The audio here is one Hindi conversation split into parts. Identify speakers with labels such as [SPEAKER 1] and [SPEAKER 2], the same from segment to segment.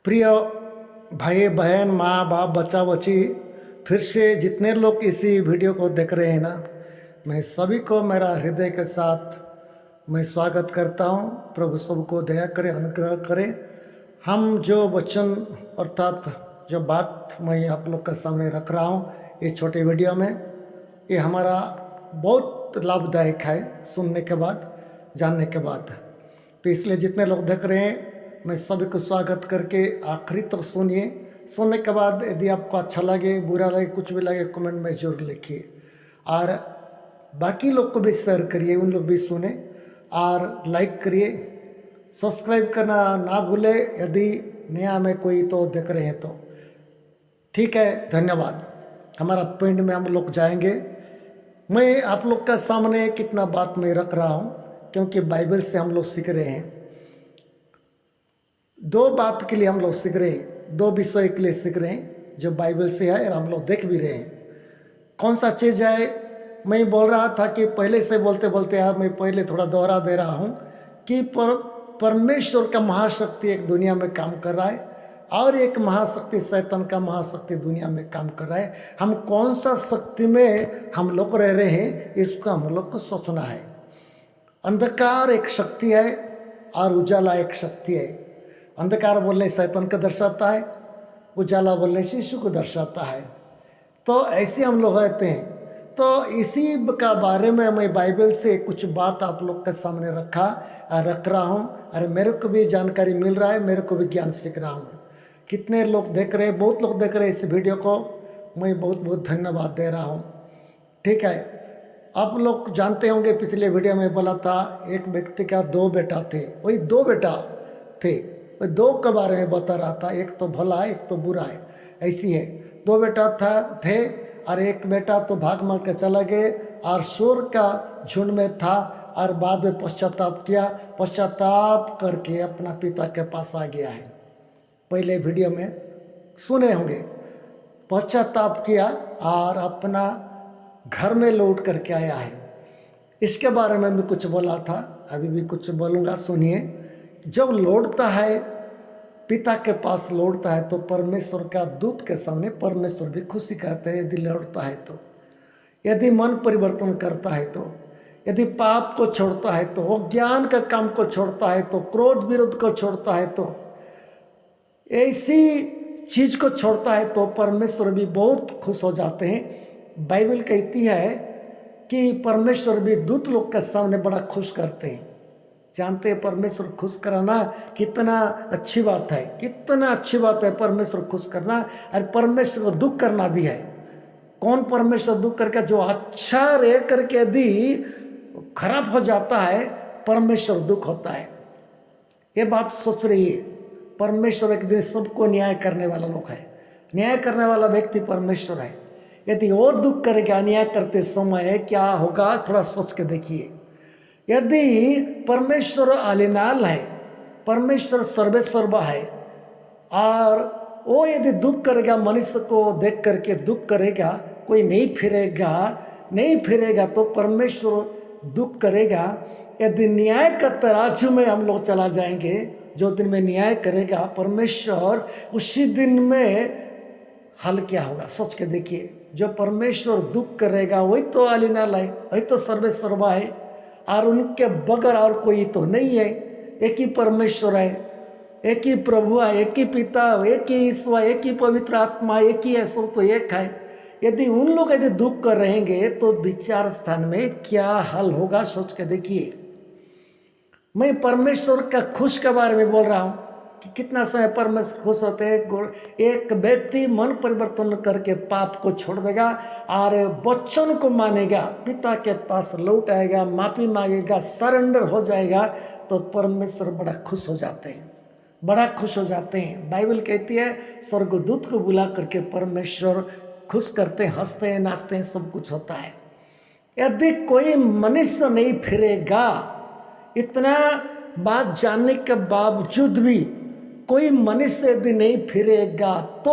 [SPEAKER 1] प्रिय भाई बहन माँ बाप बच्चा बच्ची, फिर से जितने लोग इसी वीडियो को देख रहे हैं ना, मैं सभी को मेरा हृदय के साथ मैं स्वागत करता हूँ। प्रभु सबको दया करे, अनुग्रह करे। हम जो वचन अर्थात जो बात मैं आप लोग के सामने रख रहा हूँ इस छोटे वीडियो में, ये हमारा बहुत लाभदायक है सुनने के बाद, जानने के बाद। तो इसलिए जितने लोग देख रहे हैं मैं सभी को स्वागत करके आखिरी तक सुनिए। सुनने के बाद यदि आपको अच्छा लगे, बुरा लगे, कुछ भी लगे, कमेंट में जरूर लिखिए और बाकी लोग को भी शेयर करिए, उन लोग भी सुने और लाइक करिए। सब्सक्राइब करना ना भूले यदि नया में कोई तो देख रहे हैं तो। ठीक है, धन्यवाद। हमारा पॉइंट में हम लोग जाएंगे। मैं आप लोग का सामने कितना बात मैं रख रहा हूँ क्योंकि बाइबल से हम लोग सीख रहे हैं। दो बात के लिए हम लोग सीख रहे हैं, दो विषय के लिए सीख रहे हैं जो बाइबल से है और हम लोग देख भी रहे हैं। कौन सा चीज़ है, मैं बोल रहा था कि पहले से बोलते बोलते आप मैं पहले थोड़ा दोहरा दे रहा हूँ कि परमेश्वर का महाशक्ति एक दुनिया में काम कर रहा है और एक महाशक्ति शैतान का महाशक्ति दुनिया में काम कर रहा है। हम कौन सा शक्ति में हम लोग रह रहे हैं इसको हम लोग को सोचना है। अंधकार एक शक्ति है और उजाला एक शक्ति है। अंधकार बोलने शैतान को दर्शाता है, उजाला बोलने से यीशु को दर्शाता है। तो ऐसे हम लोग रहते हैं। तो इसी का बारे में मैं बाइबल से कुछ बात आप लोग के सामने रख रहा हूँ। अरे मेरे को भी जानकारी मिल रहा है, मेरे को भी ज्ञान सीख रहा हूँ। कितने लोग देख रहे हैं, बहुत लोग देख रहे हैं इस वीडियो को, मैं बहुत बहुत धन्यवाद दे रहा हूँ। ठीक है, आप लोग जानते होंगे पिछले वीडियो में बोला था एक व्यक्ति का दो बेटा थे। वही दो बेटा थे, वही दो के बारे में बता रहा था, एक तो भला है एक तो बुरा है। ऐसी है, दो बेटा थे और एक बेटा तो भाग मार के चला गए और शोर का झुंड में था और बाद में पश्चाताप किया, पश्चाताप करके अपना पिता के पास आ गया है। पहले वीडियो में सुने होंगे, पश्चाताप किया और अपना घर में लौट करके आया है। इसके बारे में भी कुछ बोला था, अभी भी कुछ बोलूँगा, सुनिए। जब लौटता है पिता के पास लौटता है तो परमेश्वर का दूत के सामने परमेश्वर भी खुशी कहते हैं यदि लौटता है तो, यदि मन परिवर्तन करता है तो, यदि पाप को छोड़ता है तो, ज्ञान का काम को छोड़ता है तो, क्रोध विरोध को छोड़ता है तो, ऐसी चीज को छोड़ता है तो परमेश्वर भी बहुत खुश हो जाते हैं। बाइबल कहती है कि परमेश्वर भी दूत लोग के सामने बड़ा खुश करते हैं। जानते हैं परमेश्वर खुश कराना कितना अच्छी बात है, कितना अच्छी बात है परमेश्वर खुश करना। और परमेश्वर को दुख करना भी है। कौन परमेश्वर दुख करके, जो अच्छा रह करके यदि खराब हो जाता है परमेश्वर दुख होता है। ये बात सोच रही है। परमेश्वर एक दिन सबको न्याय करने वाला लोग है, न्याय करने वाला व्यक्ति परमेश्वर है। यदि वो दुख करेगा अन्याय करते समय क्या होगा, थोड़ा सोच के देखिए। यदि परमेश्वर आलिनाल है, परमेश्वर सर्वेसर्वा है और वो यदि दुख करेगा, मनुष्य को देख करके दुख करेगा, कोई नहीं फिरेगा तो परमेश्वर दुख करेगा। यदि न्याय का तराजू में हम लोग चला जाएंगे, जो दिन में न्याय करेगा परमेश्वर, उसी दिन में हल क्या होगा सोच के देखिए। जो परमेश्वर दुख करेगा वही तो आलिनाल है, वही तो सर्वेसर्वा है और उनके बगैर और कोई तो नहीं है। एक ही परमेश्वर है, एक ही प्रभु है, एक ही पिता, एक ही ईश्वर, एक ही पवित्र आत्मा, एक ही है, सब तो एक है। यदि उन लोग यदि दुख कर रहेंगे तो विचार स्थान में क्या हल होगा सोच के देखिए। मैं परमेश्वर का खुश के बारे में बोल रहा हूँ कि कितना समय परमेश्वर खुश होते हैं। एक व्यक्ति मन परिवर्तन करके पाप को छोड़ देगा और वचन को मानेगा, पिता के पास लौट आएगा, माफी मांगेगा, सरेंडर हो जाएगा तो परमेश्वर बड़ा खुश हो जाते हैं, बड़ा खुश हो जाते हैं। बाइबल कहती है स्वर्गदूत को बुला करके परमेश्वर खुश करते हैं, हंसते हैं, नाचते हैं, सब कुछ होता है। यदि कोई मनुष्य नहीं फिरेगा, इतना बात जानने के बावजूद भी कोई मनुष्य यदि नहीं फिरेगा तो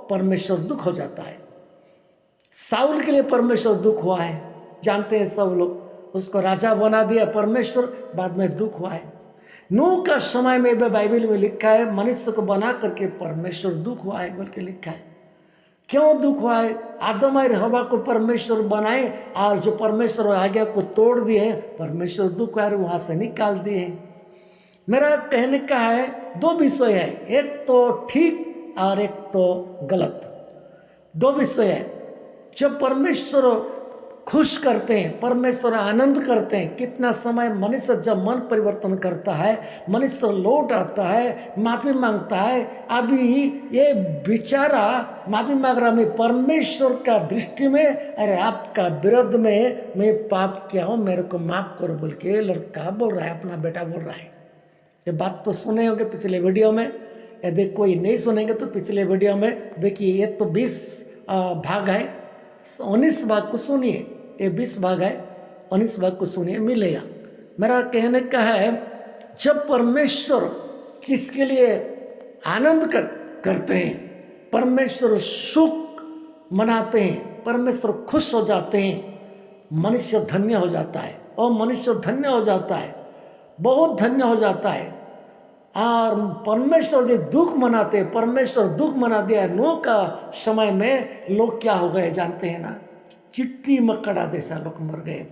[SPEAKER 1] परमेश्वर दुख हो जाता है। साउल के लिए परमेश्वर दुख हुआ है, जानते हैं सब लोग। उसको राजा बना दिया परमेश्वर, बाद में दुख हुआ है। नूह का समय में भी बाइबल में लिखा है मनुष्य को बना करके परमेश्वर दुख हुआ है बोल के लिखा है। क्यों दुख हुआ है? आदम और हवा को परमेश्वर बनाए और जो परमेश्वर आज्ञा को तोड़ दिए, परमेश्वर दुख है वहां से निकाल दिए। मेरा कहने का है दो विषय है, एक तो ठीक और एक तो गलत। दो विषय है। जब परमेश्वर खुश करते हैं, परमेश्वर आनंद करते हैं, कितना समय मनुष्य जब मन परिवर्तन करता है, मनुष्य लौट आता है, माफी मांगता है। अभी ये बेचारा माफी मांग रहा, मैं परमेश्वर का दृष्टि में अरे आपका विरोध में मैं पाप किया हूँ, मेरे को माफ करो बोल के लड़का बोल रहा है, अपना बेटा बोल रहा है। ये बात तो सुने होंगे पिछले वीडियो में, यदि कोई नहीं सुनेंगे तो पिछले वीडियो में देखिए। ये तो 20 भाग है, 19 भाग को सुनिए। ये 20 भाग है, 19 भाग को सुनिए, मिलेगा। मेरा कहने का है जब परमेश्वर किसके लिए आनंद करते हैं, परमेश्वर सुख मनाते हैं, परमेश्वर खुश हो जाते हैं, मनुष्य धन्य हो जाता है। और मनुष्य धन्य हो जाता है, बहुत धन्य हो जाता है। और परमेश्वर जो दुख मनाते, परमेश्वर दुख मना दिया। नूह का समय में लोग क्या हो गए जानते हैं ना, चिट्टी मकड़ा जैसा लोग मर गए।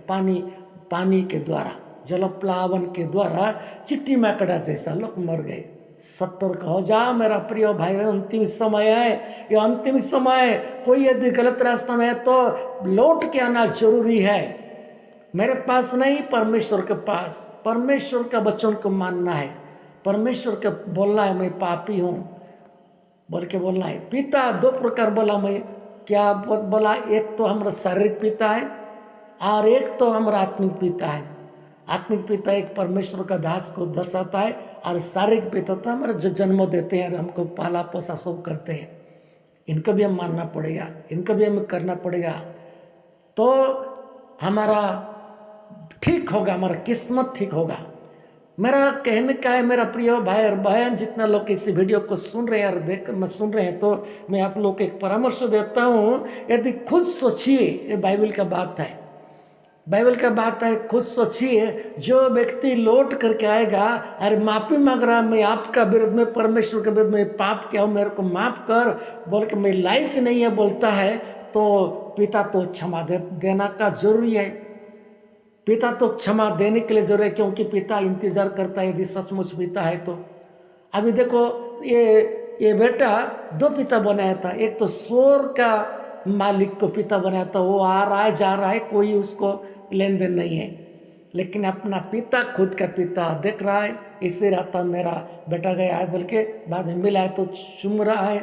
[SPEAKER 1] पानी के द्वारा, जलप्लावन के द्वारा चिट्टी मकड़ा जैसा लोग मर गए। सतर्क हो जा मेरा प्रिय भाई, अंतिम समय है, ये अंतिम समय। कोई यदि गलत रास्ता में है तो लौट के आना जरूरी है। मेरे पास नहीं, परमेश्वर के पास, परमेश्वर का वचन को मानना है, परमेश्वर के बोलना है मैं पापी हूँ बोल के बोलना है। पिता दो प्रकार बोला, मैं क्या बोला, एक तो हमारा शारीरिक पिता है और एक तो हमारा आत्मिक पिता है। आत्मिक पिता एक परमेश्वर का दास को दर्शाता है, और शारीरिक पिता तो हमारा जो जन्म देते हैं, हमको पाला पोसा सब करते हैं। इनको भी हम मानना पड़ेगा, इनको भी हमें करना पड़ेगा, तो हमारा ठीक होगा, हमारा किस्मत ठीक होगा। मेरा कहने का है मेरा प्रिय भाई और बहन, जितना लोग इस वीडियो को सुन रहे हैं और देख मैं सुन रहे हैं, तो मैं आप लोग को एक परामर्श देता हूँ। यदि खुद सोचिए, ये बाइबल का बात है, बाइबल का बात है, खुद सोचिए। जो व्यक्ति लौट करके आएगा, अरे माफी मांग रहा, मैं आपका विरोध में, परमेश्वर के विरोध में पाप किया हूँ, मेरे को माफ कर बोल के मैं लायक नहीं है बोलता है, तो पिता तो क्षमा देना का जरूरी है। पिता तो क्षमा देने के लिए जरूरी है, क्योंकि पिता इंतजार करता है, यदि सचमुच पिता है तो। अभी देखो ये बेटा दो पिता बनाया था, एक तो स्वर्ग का मालिक को पिता बनाया था, वो आ रहा है जा रहा है, कोई उसको लेन देन नहीं है, लेकिन अपना पिता, खुद का पिता देख रहा है, इससे रहता मेरा बेटा गया है बोल के बाद में मिला है तो चूम रहा है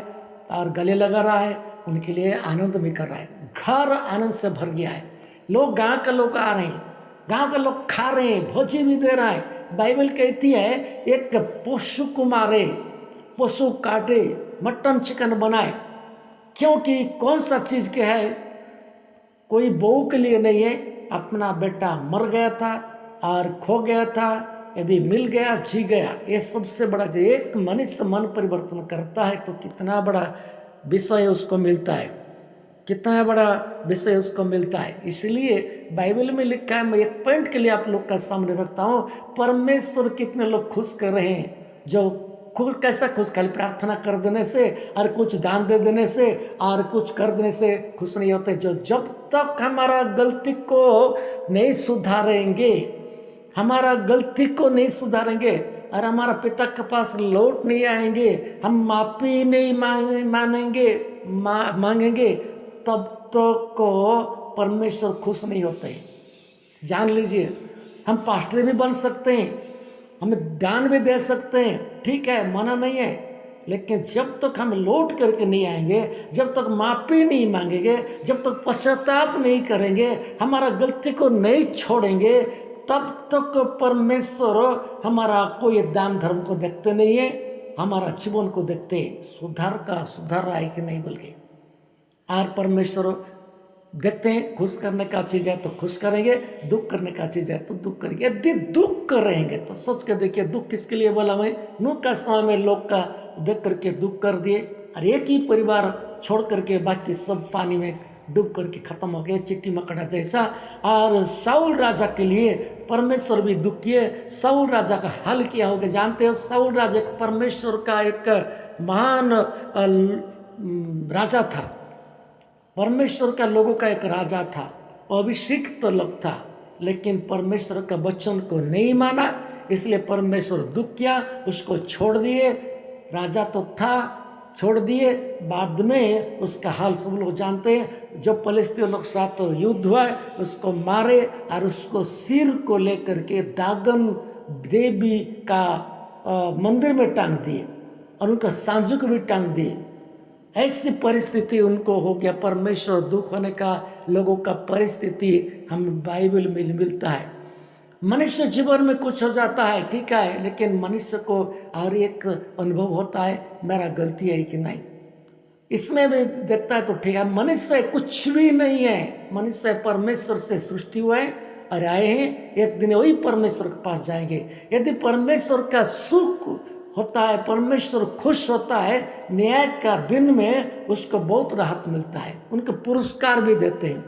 [SPEAKER 1] और गले लगा रहा है, उनके लिए आनंद भी कर रहा है। घर आनंद से भर गया है। लोग, गांव के लोग आ रहे हैं, गांव के लोग खा रहे हैं, भोजी भी दे रहा है। बाइबल कहती है एक पशु को मारे, पशु काटे, मटन चिकन बनाए, क्योंकि कौन सा चीज के है, कोई बहू के लिए नहीं है, अपना बेटा मर गया था और खो गया था, ये भी मिल गया, जी गया। ये सबसे बड़ा, जो एक मनुष्य मन परिवर्तन करता है तो कितना बड़ा विषय उसको मिलता है, कितना बड़ा विषय उसको मिलता है। इसलिए बाइबल में लिखा है, मैं एक पॉइंट के लिए आप लोग का सामने रखता हूँ, परमेश्वर कितने लोग खुश कर रहे हैं। जो खुश, कैसा खुश, खाली प्रार्थना कर देने से और कुछ दान दे देने से और कुछ कर देने से खुश नहीं होते। जो जब तक हमारा गलती को नहीं सुधारेंगे, हमारा गलती को नहीं सुधारेंगे और हमारा पिता के पास लौट नहीं आएंगे, हम माफी नहीं मांगेंगे, तब तक को परमेश्वर खुश नहीं होते। जान लीजिए, हम पास्टर भी बन सकते हैं, हमें दान भी दे सकते हैं, ठीक है, मना नहीं है, लेकिन जब तक हम लौट करके नहीं आएंगे, जब तक माफी नहीं मांगेंगे, जब तक पश्चाताप नहीं करेंगे, हमारा गलती को नहीं छोड़ेंगे, तब तक परमेश्वर हमारा कोई दान धर्म को देखते नहीं है, हमारा जीवन को देखते हैं, सुधार रहा है कि नहीं बोल के। और परमेश्वर देखते हैं, खुश करने का चीज है तो खुश करेंगे, दुख करने का चीज है तो दुख करेंगे। यदि दुख करेंगे तो सोच के देखिए, दुख किसके लिए बोला मैं, नूह का समय में लोग का देख करके दुख कर दिए, और एक ही परिवार छोड़ करके बाकी सब पानी में डूब करके खत्म हो गए, चिट्टी मकड़ा जैसा। और शाऊल राजा के लिए परमेश्वर भी दुख किए, शाऊल राजा का हल किया होगा। जानते हो शाऊल राजा एक परमेश्वर का एक महान राजा था, परमेश्वर का लोगों का एक राजा था, अभिषिक्त तो लोग था, लेकिन परमेश्वर का वचन को नहीं माना, इसलिए परमेश्वर दुख किया, उसको छोड़ दिए। राजा तो था, छोड़ दिए। बाद में उसका हाल सब लोग जानते हैं, जब फलिस्तीन लोग साथ युद्ध हुआ, उसको मारे और उसको सिर को लेकर के दागन देवी का मंदिर में टांग दिए और उनका सांजुक भी टांग दिए। ऐसी परिस्थिति उनको हो गया। परमेश्वर दुख होने का लोगों का परिस्थिति हम बाइबल में मिलता है। मनुष्य जीवन में कुछ हो जाता है, ठीक है, लेकिन मनुष्य को और एक अनुभव होता है, मेरा गलती है कि नहीं। इसमें भी देखता है तो ठीक है, मनुष्य कुछ भी नहीं है, मनुष्य परमेश्वर से सृष्टि हुआ है और आए हैं, एक दिन वही परमेश्वर के पास जाएंगे। यदि परमेश्वर का सुख होता है, परमेश्वर खुश होता है, न्याय का दिन में उसको बहुत राहत मिलता है, उनके पुरस्कार भी देते हैं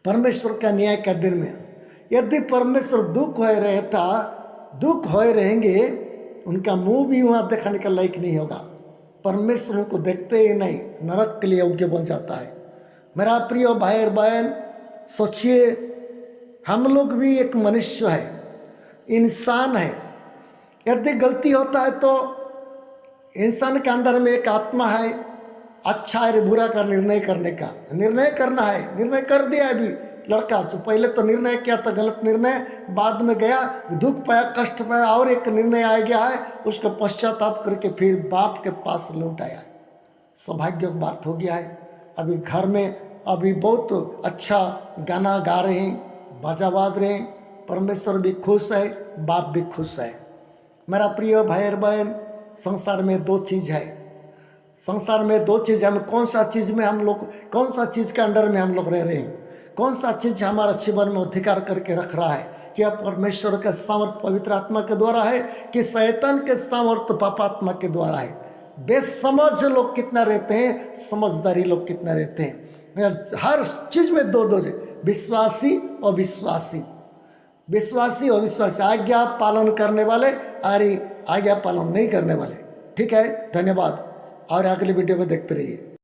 [SPEAKER 1] परमेश्वर का न्याय का दिन में। यदि परमेश्वर दुख हो रहता, दुख हो रहेंगे, उनका मुंह भी वहाँ दिखाने का लायक नहीं होगा, परमेश्वर उनको देखते ही नहीं, नरक के लिए योग्य बन जाता है। मेरा प्रिय भाई और बहन, सोचिए, हम लोग भी एक मनुष्य है, इंसान है। यदि गलती होता है तो इंसान के अंदर में एक आत्मा है, अच्छा है बुरा का निर्णय करने का, निर्णय करना है, निर्णय कर दिया अभी लड़का, तो पहले तो निर्णय किया था गलत निर्णय, बाद में गया दुख पाया, कष्ट पाया, और एक निर्णय आ गया है, उसका पश्चाताप करके फिर बाप के पास लौट आया है। सौभाग्य की बात हो गया है। अभी घर में अभी बहुत अच्छा गाना गा रहे हैं, बाजा बाज रहे हैं, परमेश्वर भी खुश है, बाप भी खुश है। मेरा प्रिय भाई और बहन, संसार में दो चीज़ है, संसार में दो चीज़, हम कौन सा चीज़ में हम लोग, कौन सा चीज़ के अंडर में हम लोग रह रहे हैं, कौन सा चीज़ हमारा जीवन में अधिकार करके रख रहा है। क्या परमेश्वर का सामर्थ पवित्र आत्मा के द्वारा है कि शैतान के सामर्थ पापात्मा के द्वारा है। बेसमझ लोग कितना रहते हैं, समझदारी लोग कितना रहते हैं। हर चीज़ में दो दो, विश्वासी और विश्वासी, विश्वासी और विश्वासी, आज्ञा पालन करने वाले और आज्ञा पालन नहीं करने वाले। ठीक है, धन्यवाद, और अगली वीडियो में देखते रहिए।